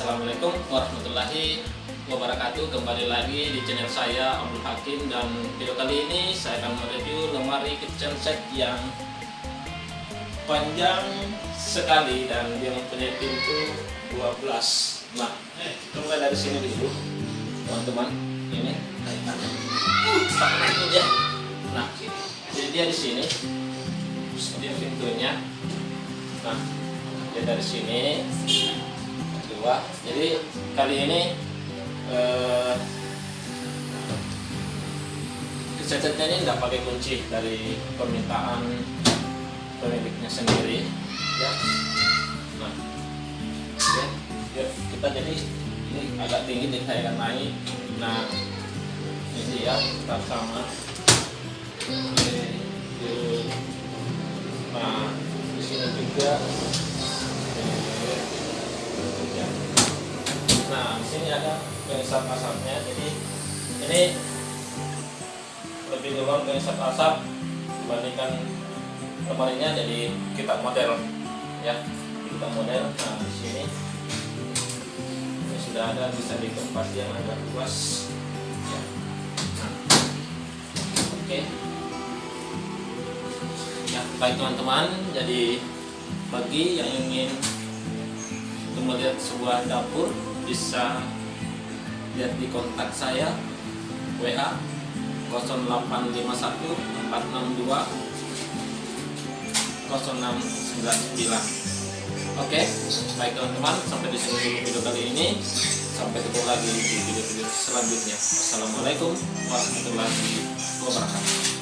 Assalamualaikum warahmatullahi wabarakatuh. Kembali lagi di channel saya Abdul Hakim, dan video kali ini saya akan mereview lemari kitchen set yang panjang sekali dan dia mempunyai pintu 12. Nah, kita mulai dari sini dulu, teman-teman. Ini dia. Nah, jadi dia di sini. Dia pintunya. Nah, dia dari sini. Jadi kali ini setnya ini tidak pakai kunci, dari permintaan pemiliknya sendiri ya. Nah ya, kita jadi ini agak tinggi, jadi saya akan naik. Nah ini ya, kita sama. Nah di sini juga. Nah, di sini ada pengisap asapnya. Jadi ini lebih duluan pengisap asap dibandingkan lemarinya. Jadi kita model ya, kita model. Nah, di sini ini sudah ada, bisa dikemas yang agak luas ya. Nah, oke. Ya, baik teman-teman. Jadi bagi yang ingin untuk melihat sebuah dapur, bisa lihat di kontak saya WA 0851 462 0699. Oke, baik teman-teman, sampai di sini dulu video kali ini. Sampai ketemu lagi di video-video selanjutnya. Wassalamualaikum warahmatullahi wabarakatuh.